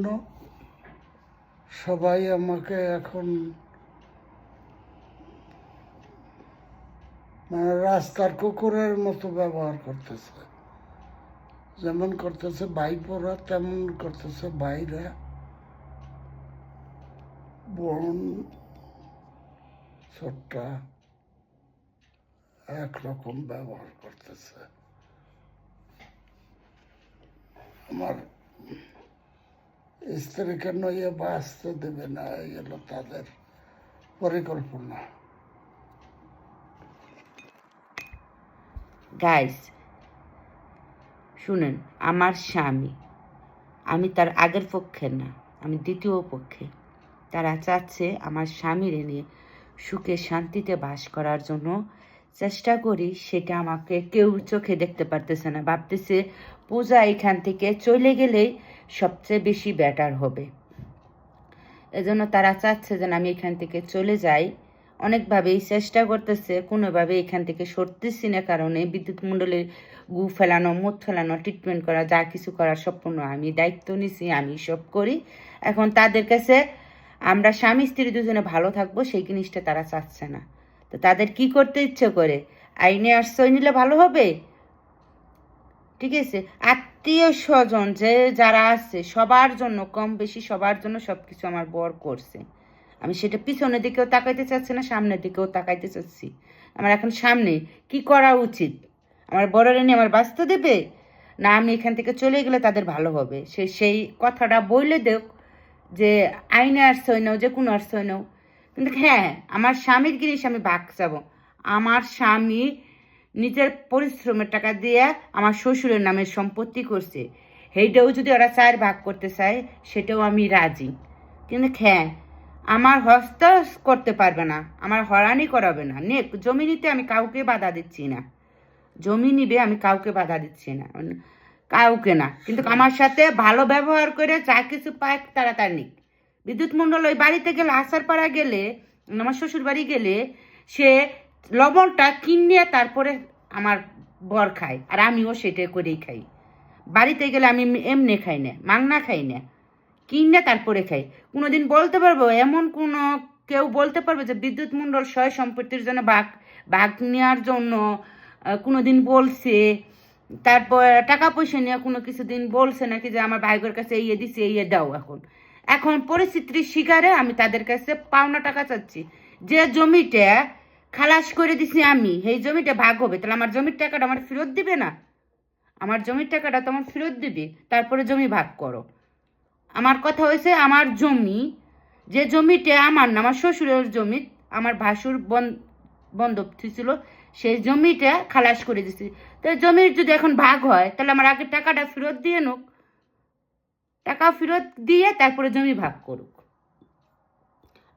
জন্য সবাই আমাকে এখন মানে রাস্তার কুকুরের মতো ব্যবহার করতেছে। যেমন করতেছে ভাইপোরা, তেমন করতেছে ভাইরা। বোন ছোট্ট একরকম ব্যবহার করতেছে। আমার স্ত্রীকে নইয়ে বাঁচতে দেবে না, এই হলো তাদের পরিকল্পনা। গাইস শুনেন, আমার স্বামী, আমি তার আগের পক্ষে না, আমি দ্বিতীয় পক্ষে। তারা চাচ্ছে আমার স্বামীর নিয়ে সুখে শান্তিতে বাস করার জন্য চেষ্টা করি, সেটা আমাকে কেউ চোখে দেখতে পারতেছে না। ভাবতেছে পূজা এখান থেকে চলে গেলেই সবচেয়ে বেশি বেটার হবে। এজন্য তারা চাচ্ছে যেন আমি এখান থেকে চলে যাই। অনেকভাবেই চেষ্টা করতেছে, কোনোভাবে এখান থেকে সরতেছি না, কারণে বিদ্যুৎ মণ্ডলের গু ফেলানো, মদ ফেলানো, ট্রিটমেন্ট করা, যা কিছু করার সম্পূর্ণ আমি দায়িত্ব নিছি, আমি সব করি। এখন তাদের কাছে আমরা স্বামী স্ত্রী দুজনে ভালো থাকবো, সেই জিনিসটা তারা চাচ্ছে না। তো তাদের কি করতে ইচ্ছে করে? আইনে আশ্রয় নিলে ভালো হবে, ঠিক আছে? আত্মীয় স্বজন যে যারা আছে সবার জন্য, কম বেশি সবার জন্য সব কিছু আমার বর করছে। আমি সেটা পিছনের দিকেও তাকাইতে চাচ্ছি না, সামনের দিকেও তাকাইতে চাচ্ছি। আমার এখন সামনে কি করা উচিত? আমার বরের নিয়ে আমার বাঁচতে দেবে, না আমি এখান থেকে চলে গেলে তাদের ভালো হবে? সেই কথাটা বললে দেখ যে আইনে আশ্রয় নাও, যে কোনো আশ্রয় নাও। কিন্তু হ্যাঁ, আমার স্বামীর জিনিস আমি ভাগ চাবো। আমার স্বামী নিজের পরিশ্রমের টাকা দিয়ে আমার শ্বশুরের নামে সম্পত্তি করছে, সেইটাও যদি ওরা চার ভাগ করতে চায় সেটাও আমি রাজি। কিন্তু হ্যাঁ, আমার হস্ত করতে পারবে না, আমার হয়রানি করাবে না। নে জমি নিতে আমি কাউকে বাধা দিচ্ছি না, জমি নিবে আমি কাউকে বাধা দিচ্ছি না, কাউকে না। কিন্তু আমার সাথে ভালো ব্যবহার করে যা কিছু পায় তাড়াতাড়ি নিক। বিদ্যুৎ মণ্ডল ওই বাড়িতে গেলে, আসারপাড়া গেলে, আমার শ্বশুর বাড়ি গেলে, সে লবণটা কিনে তারপরে আমার বর খায়, আর আমিও সেটা করেই খাই। বাড়িতে গেলে আমি এমনি খাই না, মাংনা খাই না, কিনে তারপরে খাই। কোনোদিন বলতে পারবো, এমন কোনো কেউ বলতে পারবে যে বিদ্যুৎ মণ্ডল সয় সম্পত্তির জন্য ভাগ ভাগ নেওয়ার জন্য কোনোদিন বলছে? তারপর টাকা পয়সা নিয়ে কোনো কিছুদিন বলছে নাকি যে আমার ভাইগোর কাছে ইয়ে দিছে, ইয়ে দাও? এখন পরিস্থিতির শিকারে আমি তাদের কাছে পাওনা টাকা চাচ্ছি। যে জমিটা খালাস করে দিছি আমি, সেই জমিটা ভাগ হবে, তাহলে আমার জমির টাকাটা আমার ফেরত দিবে না? আমার জমির টাকাটা তো আমার ফেরত দিবে, তারপরে জমি ভাগ করো। আমার কথা হয়েছে আমার জমি, যে জমিটা আমার না, আমার শ্বশুরের জমি, আমার ভাসুর বন্ধক ছিল, সেই জমিটা খালাস করে দিছি। তো জমির যদি এখন ভাগ হয়, তাহলে আমার আগের টাকাটা ফেরত দিয়ে নোক, টাকা ফেরত দিয়ে তারপরে জমি ভাগ করুক।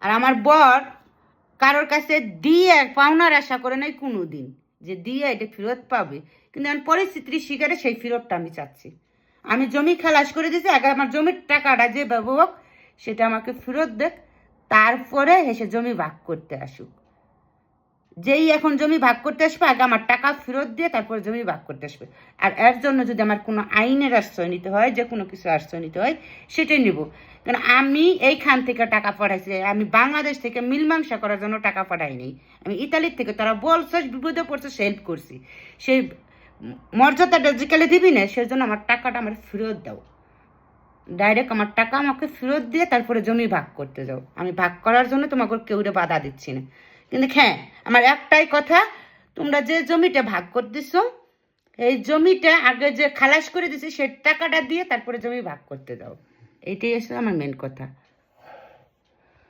আর আমার বর কারোর কাছে দিয়ে পাওনার আশা করে নাই কোনো দিন, যে দিয়ে এটা ফেরত পাবে। কিন্তু এখন পরিস্থিতির শিকারে সেই ফেরতটা আমি চাচ্ছি। আমি জমি খালাস করে দিয়েছি, আগে আমার জমির টাকাটা যে হোক সেটা আমাকে ফেরত দেখ, তারপরে এসে জমি ভাগ করতে আসুক। যেই এখন জমি ভাগ করতে আসবে, আগে আমার টাকা ফেরত দিয়ে তারপরে জমি ভাগ করতে আসবে। আর এর জন্য যদি আমার কোনো আইনের আশ্রয় নিতে হয়, যে কোনো কিছু আশ্রয় নিতে হয়, সেটাই নিব। কারণ আমি এইখান থেকে টাকা পাঠাইছি, আমি বাংলাদেশ থেকে মীমাংসা করার জন্য টাকা পাঠাই নি। আমি ইতালির থেকে, তারা বলছে বিপদে পড়ছে, হেল্প করছি, সেই মর্যাদাটা যেকালে দিবি না, সেই জন্য আমার টাকাটা আমার ফেরত দাও। ডাইরেক্ট আমার টাকা আমাকে ফেরত দিয়ে তারপরে জমি ভাগ করতে যাও। আমি ভাগ করার জন্য তোমাকে কেউরে বাধা দিচ্ছি না। কিন্তু হ্যাঁ, আমার একটাই কথা, তোমরা যে জমিটা ভাগ করে দিছো, এই জমিটা আগে যে খালাস করে দিছি, সেই টাকাটা দিয়ে তারপরে জমি ভাগ করতে দাও। এইটাই আসলে আমার মেন কথা।